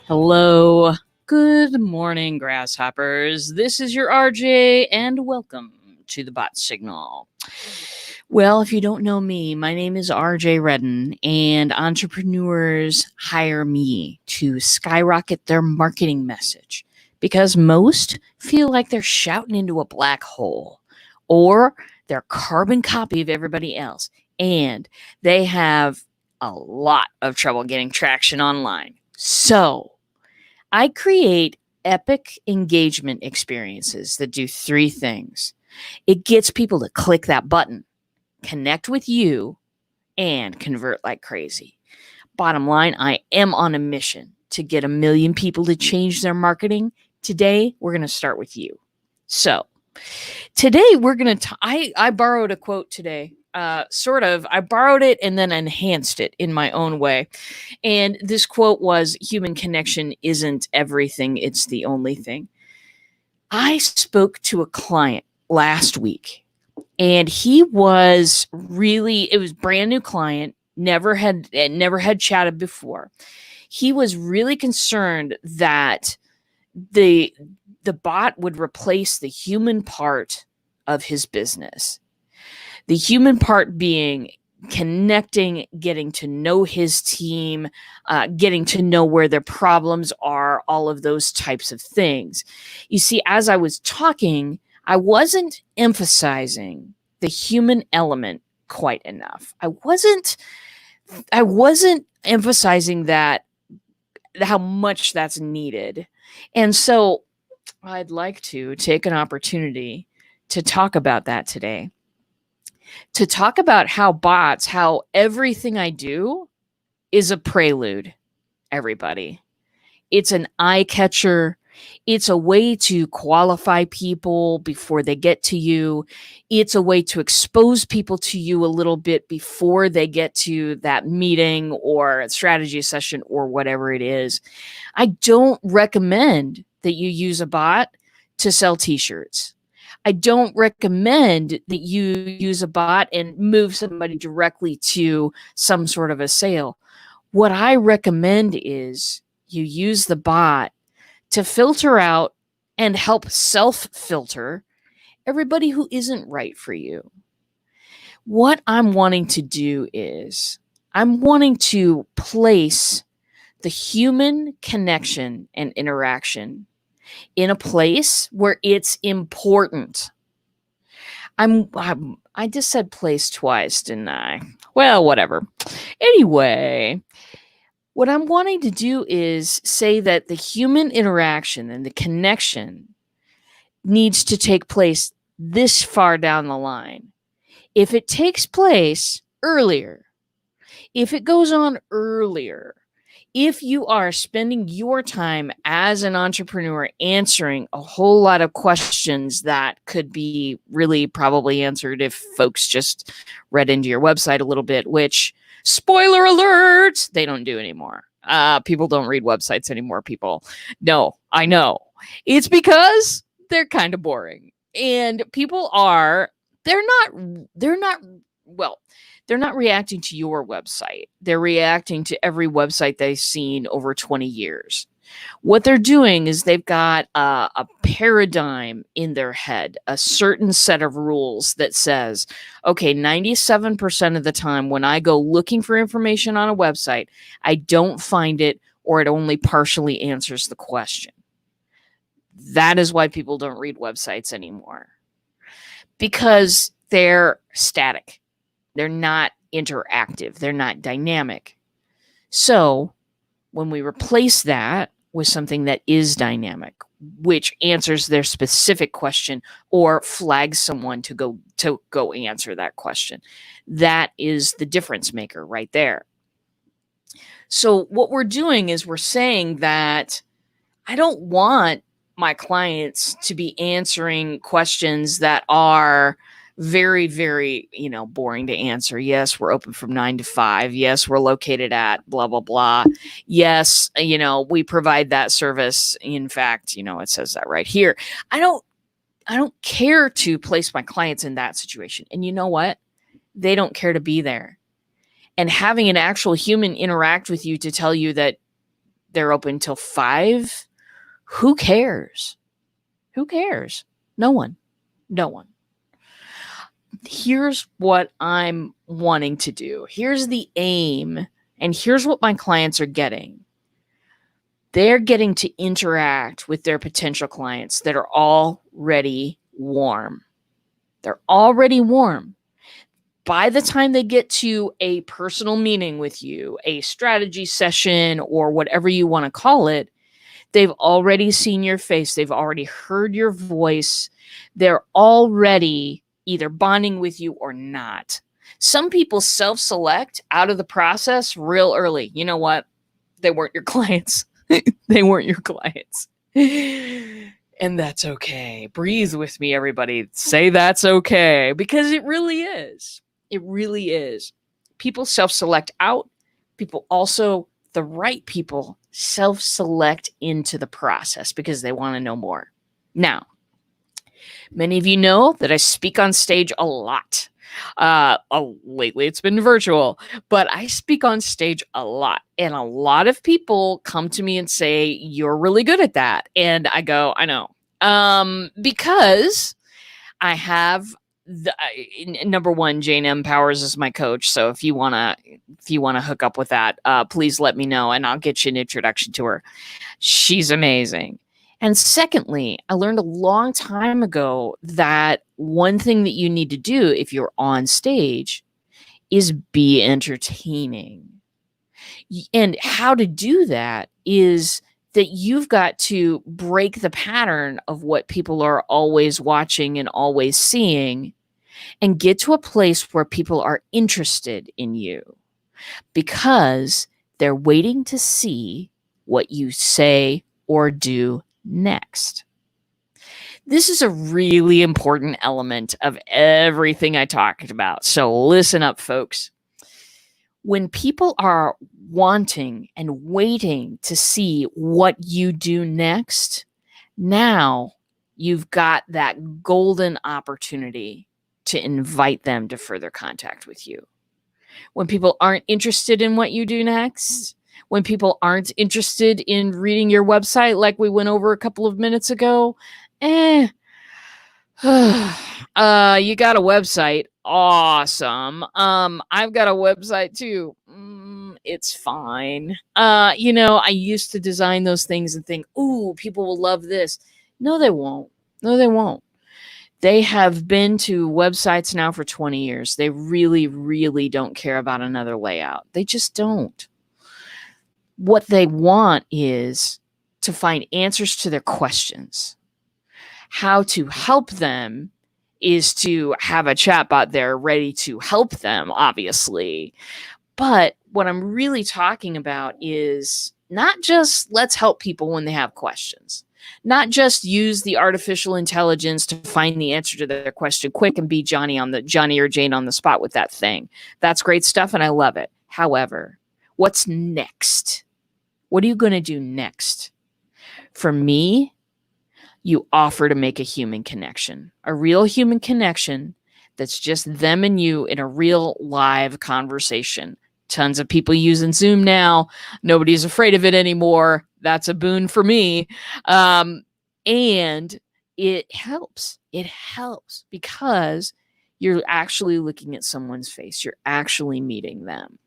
Hello. Good morning, grasshoppers. This is your RJ, and welcome to the Bot Signal. Well, if you don't know me, my name is RJ Redden, and entrepreneurs hire me to skyrocket their marketing message because most feel like they're shouting into a black hole or they're carbon copy of everybody else, and they have a lot of trouble getting traction online. So, I create epic engagement experiences that do three things. It gets people to click that button, connect with you, and convert like crazy. Bottom line, I am on a mission to get 1 million people to change their marketing. Today, we're going to start with you. So, today we're going to, I borrowed a quote today. I borrowed it and then enhanced it in my own way. And this quote was, human connection isn't everything, it's the only thing. I spoke to a client last week and he was really, it was brand new client, never had chatted before. He was really concerned that the bot would replace the human part of his business. The human part being connecting, getting to know his team, getting to know where their problems are, all of those types of things. You see, as I was talking, I wasn't emphasizing the human element quite enough. I wasn't emphasizing that, how much that's needed. And so I'd like to take an opportunity to talk about that today. To talk about how everything I do is a prelude, everybody. It's an eye catcher. It's a way to qualify people before they get to you. It's a way to expose people to you a little bit before they get to that meeting or strategy session or whatever it is. I don't recommend that you use a bot to sell t-shirts. I don't recommend that you use a bot and move somebody directly to some sort of a sale. What I recommend is you use the bot to filter out and help self-filter everybody who isn't right for you. What I'm wanting to do is I'm wanting to place the human connection and interaction in a place where it's important. I just said place twice, didn't I? Well, whatever. Anyway, what I'm wanting to do is say that the human interaction and the connection needs to take place this far down the line. If it takes place earlier, if it goes on earlier, if you are spending your time as an entrepreneur answering a whole lot of questions that could be really probably answered if folks just read into your website a little bit, which, spoiler alert, they don't do anymore. People don't read websites anymore, people. No, I know. It's because they're kind of boring. And people are, they're not reacting to your website. They're reacting to every website they've seen over 20 years. What they're doing is they've got a paradigm in their head, a certain set of rules that says, okay, 97% of the time when I go looking for information on a website, I don't find it or it only partially answers the question. That is why people don't read websites anymore. Because they're static. They're not interactive. They're not dynamic. So when we replace that with something that is dynamic, which answers their specific question or flags someone to go answer that question, that is the difference maker right there. So what we're doing is we're saying that I don't want my clients to be answering questions that are very, very, boring to answer. Yes, we're open from 9 to 5. Yes, we're located at blah, blah, blah. Yes, we provide that service. In fact, it says that right here. I don't care to place my clients in that situation. And you know what? They don't care to be there. And having an actual human interact with you to tell you that they're open till 5. Who cares? Who cares? No one. No one. Here's what I'm wanting to do. Here's the aim, and here's what my clients are getting. They're getting to interact with their potential clients that are already warm. They're already warm. By the time they get to a personal meeting with you, a strategy session, or whatever you want to call it, they've already seen your face. They've already heard your voice. They're already either bonding with you or not. Some people self-select out of the process real early. You know what? They weren't your clients. They weren't your clients. And that's okay. Breathe with me, everybody. Say that's okay, because it really is. It really is. People self-select out. People also, the right people, self-select into the process because they want to know more. Now, many of you know that I speak on stage a lot. Lately it's been virtual, but I speak on stage a lot. And a lot of people come to me and say, you're really good at that. And I go, I know. Because I have number one, Jane M. Powers is my coach. So if you want to hook up with that, please let me know and I'll get you an introduction to her. She's amazing. And secondly, I learned a long time ago that one thing that you need to do if you're on stage is be entertaining. And how to do that is that you've got to break the pattern of what people are always watching and always seeing and get to a place where people are interested in you because they're waiting to see what you say or do next. This is a really important element of everything I talked about. So listen up, folks. When people are wanting and waiting to see what you do next, now you've got that golden opportunity to invite them to further contact with you. When people aren't interested in what you do next, when people aren't interested in reading your website like we went over a couple of minutes ago, you got a website. Awesome. I've got a website too. It's fine. I used to design those things and think, ooh, people will love this. No, they won't. No, they won't. They have been to websites now for 20 years. They really, really don't care about another layout. They just don't. What they want is to find answers to their questions. How to help them is to have a chatbot there ready to help them, obviously. But what I'm really talking about is not just let's help people when they have questions, not just use the artificial intelligence to find the answer to their question quick and be Johnny or Jane on the spot with that thing. That's great stuff and I love it. However, what's next? What are you going to do next? For me, you offer to make a human connection, a real human connection that's just them and you in a real live conversation. Tons of people using Zoom now. Nobody's afraid of it anymore. That's a boon for me. And it helps. It helps because you're actually looking at someone's face. You're actually meeting them.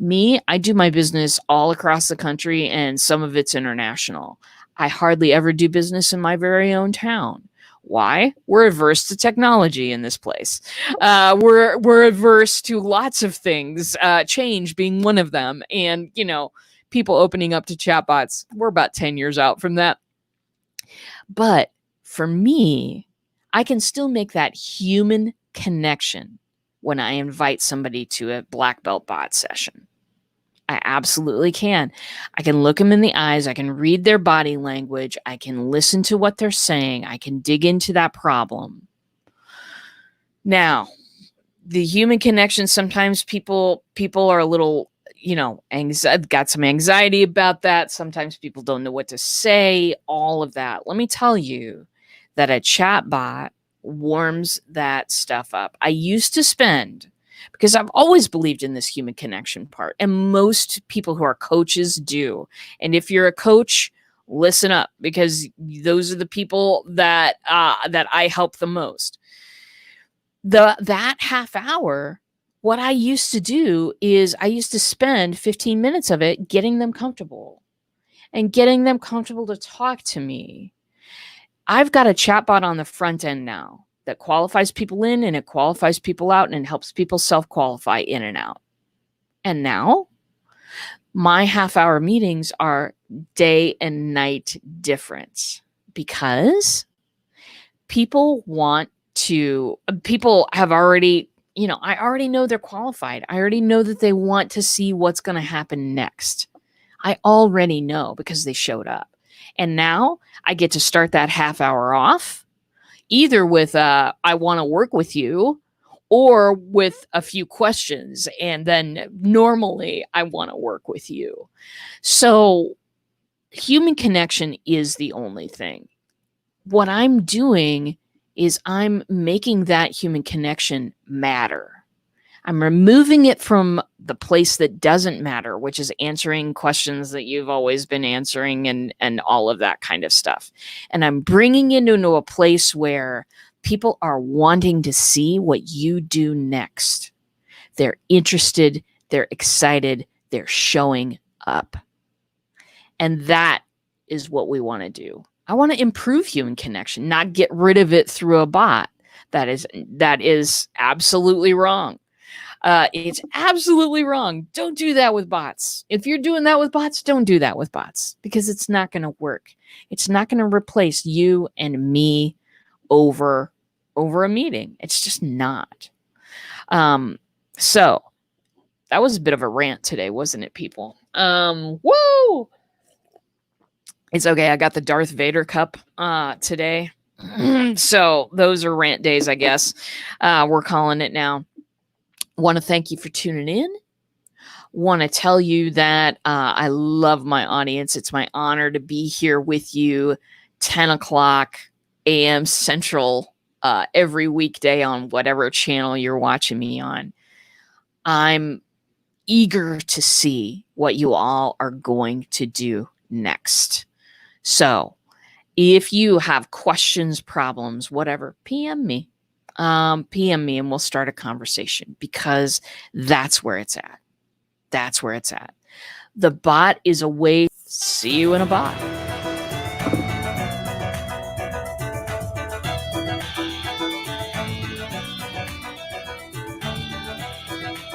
Me, I do my business all across the country and some of it's international. I hardly ever do business in my very own town. Why? We're averse to technology in this place. We're averse to lots of things, change being one of them. And, people opening up to chatbots, we're about 10 years out from that. But for me, I can still make that human connection when I invite somebody to a black belt bot session. I absolutely can. I can look them in the eyes. I can read their body language. I can listen to what they're saying. I can dig into that problem. Now, the human connection, sometimes people are a little, got some anxiety about that. Sometimes people don't know what to say, all of that. Let me tell you that a chatbot warms that stuff up. I used to spend because I've always believed in this human connection part. And most people who are coaches do. And if you're a coach, listen up, because those are the people that I help the most. That half hour, what I used to do is I used to spend 15 minutes of it getting them comfortable and getting them comfortable to talk to me. I've got a chatbot on the front end now that qualifies people in and it qualifies people out and it helps people self-qualify in and out. And now my half-hour meetings are day and night difference, because people have already, I already know they're qualified. I already know that they want to see what's going to happen next. I already know because they showed up. And now I get to start that half hour off either with I want to work with you, or with a few questions. And then normally I want to work with you. So human connection is the only thing. What I'm doing is I'm making that human connection matter. I'm removing it from the place that doesn't matter, which is answering questions that you've always been answering and all of that kind of stuff. And I'm bringing it into a place where people are wanting to see what you do next. They're interested, they're excited, they're showing up. And that is what we want to do. I want to improve human connection, not get rid of it through a bot. That is absolutely wrong. It's absolutely wrong. Don't do that with bots. If you're doing that with bots, don't do that with bots, because it's not going to work. It's not going to replace you and me over a meeting. It's just not. So that was a bit of a rant today, wasn't it, people? Woo! It's okay. I got the Darth Vader cup today. So those are rant days, I guess. We're calling it now. Want to thank you for tuning in. Want to tell you that I love my audience. It's my honor to be here with you 10 o'clock a.m. Central every weekday on whatever channel you're watching me on. I'm eager to see what you all are going to do next. So if you have questions, problems, whatever, PM me. PM me and we'll start a conversation, because that's where it's at. That's where it's at. The bot is a way. See you in a bot.